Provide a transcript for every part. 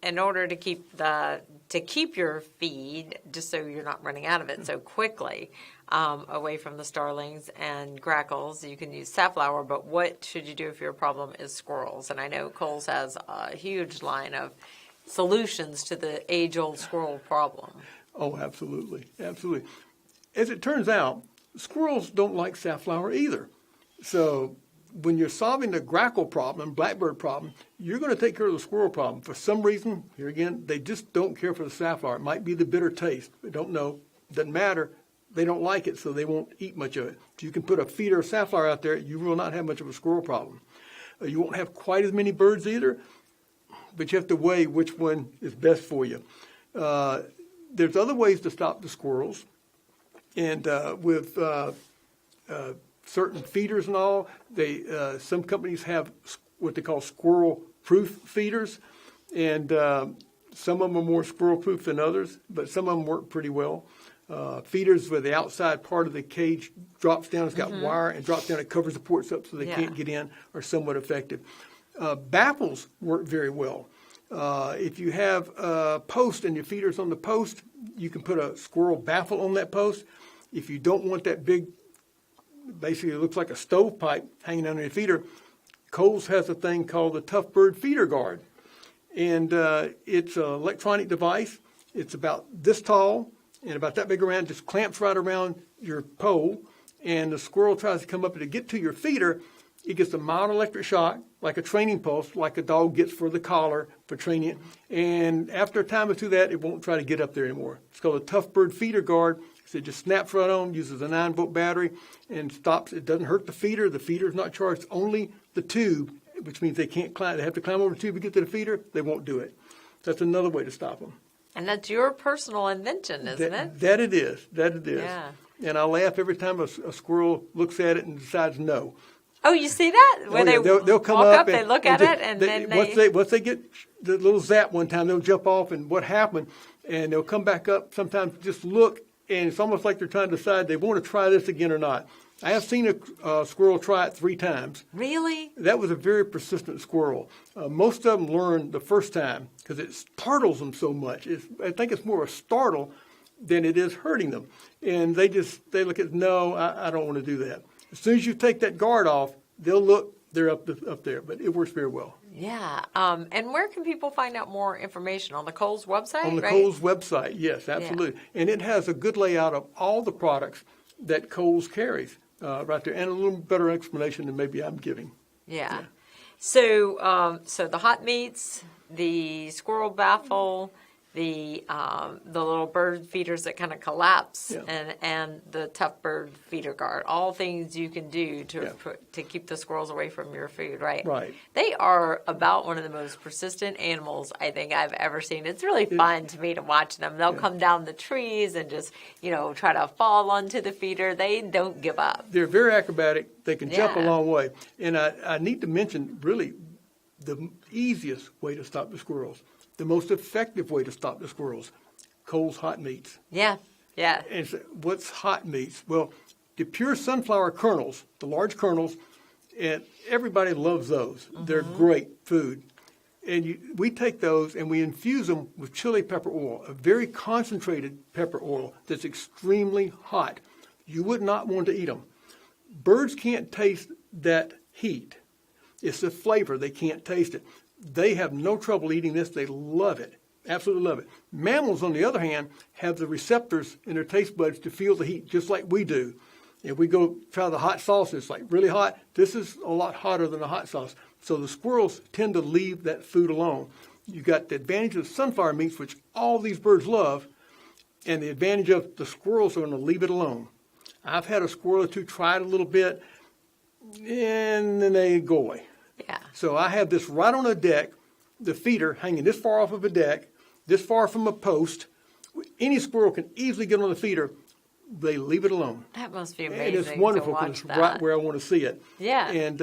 in order to keep your feed, just so you're not running out of it so quickly, away from the starlings and grackles, you can use safflower. But what should you do if your problem is squirrels? And I know Kohl's has a huge line of solutions to the age-old squirrel problem. Oh, absolutely, absolutely. As it turns out, squirrels don't like safflower either. So when you're solving the grackle problem, blackbird problem, you're going to take care of the squirrel problem. For some reason, here again, they just don't care for the safflower. It might be the bitter taste. They don't know. Doesn't matter. They don't like it, so they won't eat much of it. If you can put a feeder of safflower out there, you will not have much of a squirrel problem. You won't have quite as many birds either, but you have to weigh which one is best for you. There's other ways to stop the squirrels, and with certain feeders and all, some companies have what they call squirrel-proof feeders, and some of them are more squirrel-proof than others, but some of them work pretty well. Feeders where the outside part of the cage drops down, it's got wire, and drops down, it covers the ports up so they can't get in, are somewhat effective. Baffles work very well. If you have a post and your feeder's on the post, you can put a squirrel baffle on that post. If you don't want that big, basically it looks like a stovepipe hanging under your feeder, Kohl's has a thing called the Tough Bird Feeder Guard. And it's an electronic device. It's about this tall and about that big around, just clamps right around your pole. And the squirrel tries to come up and to get to your feeder, it gets a mild electric shock, like a training pulse, like a dog gets for the collar for training it. And after a time or two of that, it won't try to get up there anymore. It's called a Tough Bird Feeder Guard. So it just snaps right on, uses a 9-volt battery, and stops. It doesn't hurt the feeder. The feeder is not charged, only the tube, which means they can't climb. They have to climb over the tube to get to the feeder. They won't do it. That's another way to stop them. And that's your personal invention, isn't it? That it is. That it is. Yeah. And I laugh every time a squirrel looks at it and decides no. Oh, you see that? When they'll come walk up, and, they look at it, and then once they get the little zap one time, they'll jump off and what happened, and they'll come back up, sometimes just look, and it's almost like they're trying to decide they want to try this again or not. I have seen a squirrel try it 3 times. Really? That was a very persistent squirrel. Most of them learn the first time because it startles them so much. I think it's more a startle than it is hurting them. And they look at, no, I don't want to do that. As soon as you take that guard off, they'll look, they're up there. But it works very well. Yeah. And where can people find out more information? On the Kohl's website, On the right? Kohl's website, yes, absolutely. Yeah. And it has a good layout of all the products that Kohl's carries. Right there, and a little better explanation than maybe I'm giving. Yeah. So the hot meats, the squirrel baffle, the little bird feeders that kind of collapse, and the tough bird feeder guard, all things you can do to keep the squirrels away from your food, right? Right. They are about one of the most persistent animals I think I've ever seen. It's really fun to me to watch them. They'll come down the trees and just, try to fall onto the feeder. They don't give up. They're very acrobatic. They can jump a long way. And I need to mention, really, the easiest way to stop the squirrels, the most effective way to stop the squirrels, Kohl's hot meats. Yeah, yeah. And so what's hot meats? Well, the pure sunflower kernels, the large kernels, and everybody loves those. Mm-hmm. They're great food. And we take those and we infuse them with chili pepper oil, a very concentrated pepper oil that's extremely hot. You would not want to eat them. Birds can't taste that heat. It's the flavor. They can't taste it. They have no trouble eating this. They love it. Absolutely love it. Mammals, on the other hand, have the receptors in their taste buds to feel the heat just like we do. If we go try the hot sauce, it's like really hot. This is a lot hotter than the hot sauce. So the squirrels tend to leave that food alone. You got the advantage of sunflower meats, which all these birds love, and the advantage of the squirrels are going to leave it alone. I've had a squirrel or two try it a little bit, and then they go away. Yeah. So I have this right on a deck, the feeder hanging this far off of a deck, this far from a post. Any squirrel can easily get on the feeder. They leave it alone. That must be amazing. And it's wonderful because it's right where I want to see it. Yeah. And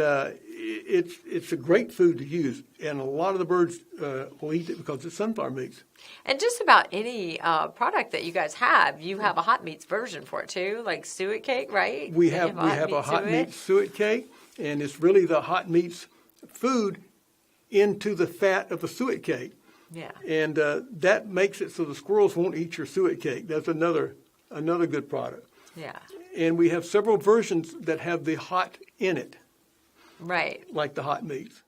it's a great food to use. And a lot of the birds will eat it because it's sunflower meats. And just about any product that you guys have, you have a hot meats version for it too, like suet cake, right? We have a hot meat suet cake, and it's really the hot meats food into the fat of the suet cake. Yeah. And that makes it so the squirrels won't eat your suet cake. That's another good product. Yeah. And we have several versions that have the hot in it, Right. like the hot meats.